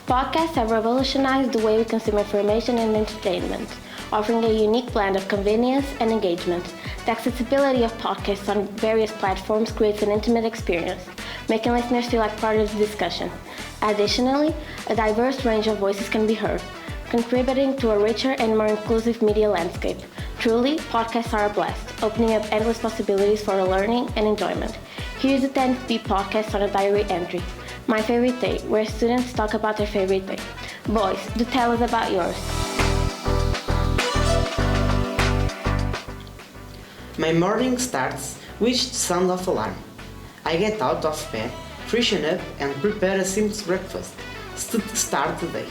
Podcasts have revolutionized the way we consume information and entertainment, offering a unique blend of convenience and engagement. The accessibility of podcasts on various platforms creates an intimate experience, making listeners feel like part of the discussion. Additionally, a diverse range of voices can be heard, contributing to a richer and more inclusive media landscape. Truly, podcasts are a blast, opening up endless possibilities for learning and enjoyment. Here's the 10th podcast on a diary entry. My favorite day, where students talk about their favorite day. Boys, do tell us about yours. My morning starts with the sound of alarm. I get out of bed, freshen up and prepare a simple breakfast to start the day.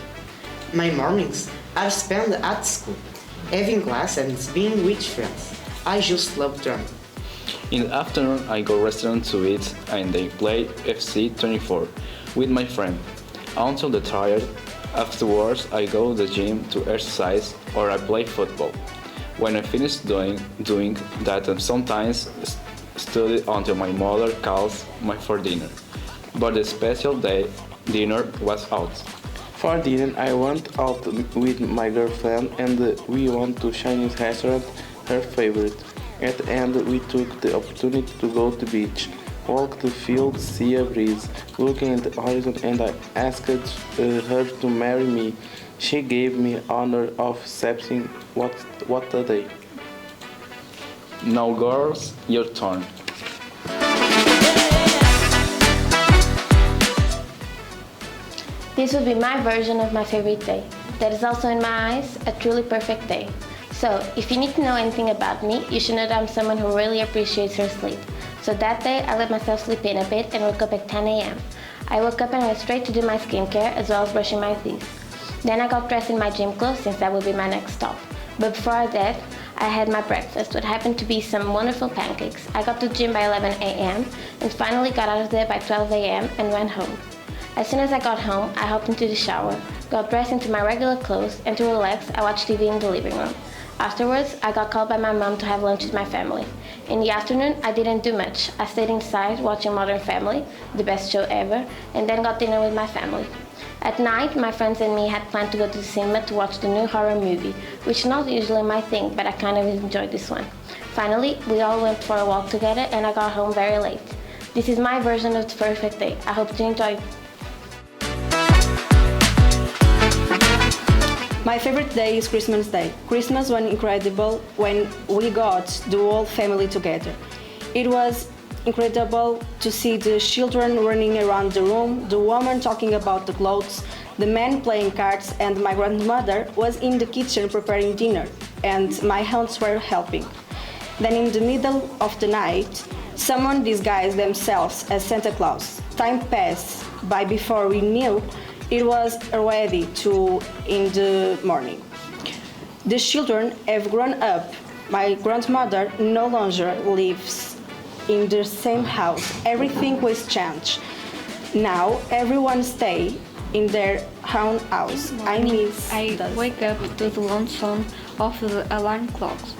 My mornings are spent at school, having class and being with friends. I just love them. In the afternoon, I go restaurant to eat and they play FC24 with my friend until they're tired. Afterwards, I go to the gym to exercise or I play football. When I finish doing that, I sometimes study until my mother calls me for dinner. But the special day dinner was out. For dinner, I went out with my girlfriend and we went to Chinese restaurant, her favorite. At the end, we took the opportunity to go to the beach, walk the fields, see a breeze, looking at the horizon, and I asked her to marry me. She gave me honor of accepting. What a day. Now girls, your turn. This would be my version of my favorite day. That is also in my eyes a truly perfect day. So, if you need to know anything about me, you should know that I'm someone who really appreciates her sleep. So that day, I let myself sleep in a bit and woke up at 10 a.m. I woke up and went straight to do my skincare as well as brushing my teeth. Then I got dressed in my gym clothes since that would be my next stop. But before that, I had my breakfast, what happened to be some wonderful pancakes. I got to the gym by 11 a.m. and finally got out of there by 12 a.m. and went home. As soon as I got home, I hopped into the shower, got dressed into my regular clothes, and to relax, I watched TV in the living room. Afterwards, I got called by my mom to have lunch with my family. In the afternoon, I didn't do much. I stayed inside watching Modern Family, the best show ever, and then got dinner with my family. At night, my friends and me had planned to go to the cinema to watch the new horror movie, which is not usually my thing, but I kind of enjoyed this one. Finally, we all went for a walk together and I got home very late. This is my version of the perfect day. I hope you enjoy. My favorite day is Christmas Day. Christmas was incredible when we got the whole family together. It was incredible to see the children running around the room, the woman talking about the clothes, the man playing cards, and my grandmother was in the kitchen preparing dinner, and my aunts were helping. Then in the middle of the night, someone disguised themselves as Santa Claus. Time passed by before we knew it was already 2 in the morning. The children have grown up. My grandmother no longer lives in the same house. Everything was changed. Now everyone stay in their own house. I miss I those. wake up to the loud sound of the alarm clocks.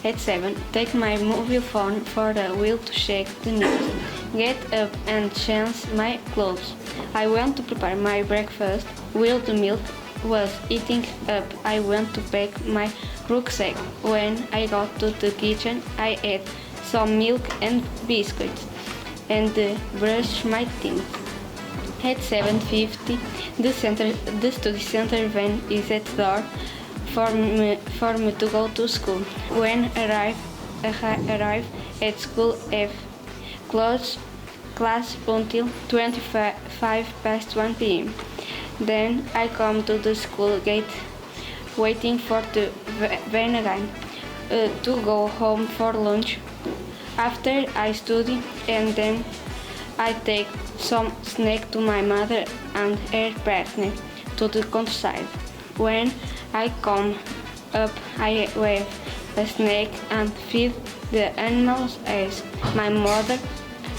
At 7, take my mobile phone for the wheel to check the news. Get up and change my clothes. I went to prepare my breakfast. While the milk was heating up, I went to pack my rucksack. When I got to the kitchen, I ate some milk and biscuits and brushed my teeth. At 7:50, the study center van is at the door for me to go to school. When I arrive at school, I've closed class until 1 p.m. Then I come to the school gate, waiting for the van again to go home for lunch. After I study and then I take some snack to my mother and her partner to the countryside. When I come up, I have a snack and feed the animals as my mother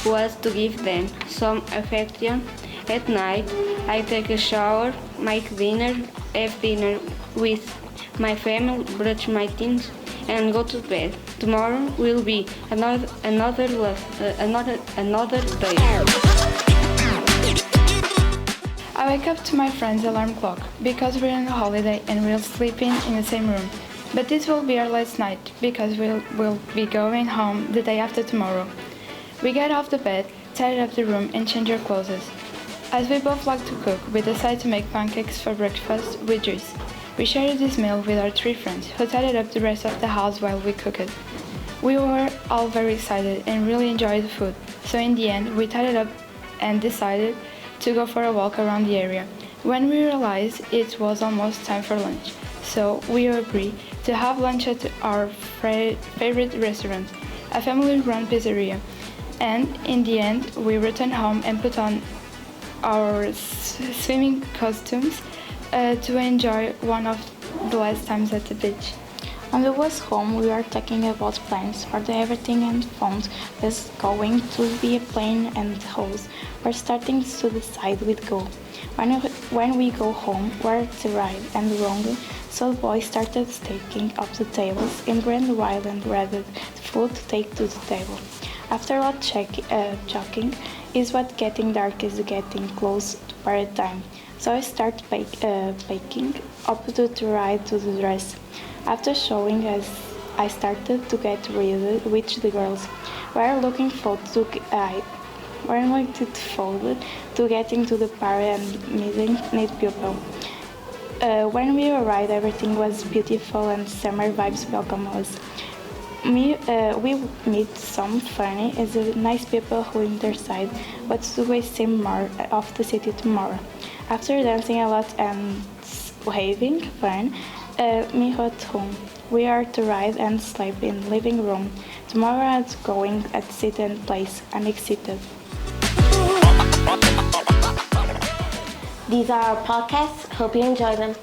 was to give them some affection. At night, I take a shower, make dinner, have dinner with my family, brush my teeth, and go to bed. Tomorrow will be another day. I wake up to my friend's alarm clock because we're on a holiday and we're sleeping in the same room. But this will be our last night because we'll be going home the day after tomorrow. We get off the bed, tidy up the room, and change our clothes. As we both like to cook, we decide to make pancakes for breakfast with juice. We shared this meal with our 3 friends, who tidied up the rest of the house while we cooked. We were all very excited and really enjoyed the food, so in the end, we tidied up and decided to go for a walk around the area. When we realized it was almost time for lunch, so we agreed to have lunch at our favorite restaurant, a family-run pizzeria. And in the end, we returned home and put on our swimming costumes to enjoy one of the last times at the beach. On the bus home, we are talking about plans for the everything and found there's going to be a plane and hose. We're starting to decide with go. When we go home, we're to ride and wrong, so the boys started taking up the tables and Grand Wild and grabbed food to take to the table. After a lot choking, is what getting dark is getting close to party time. So I start baking up to ride to the dress. After showing as I started to get ready with the girls. We're looking forward to getting to the party and meeting new people. When we arrived, everything was beautiful and summer vibes welcome us. We meet some funny and nice people who intercede, but we see more of the city tomorrow. After dancing a lot and having fun, me at home. We are to ride and sleep in living room. Tomorrow I'm going at sit and place. I'm excited. These are our podcasts. Hope you enjoy them.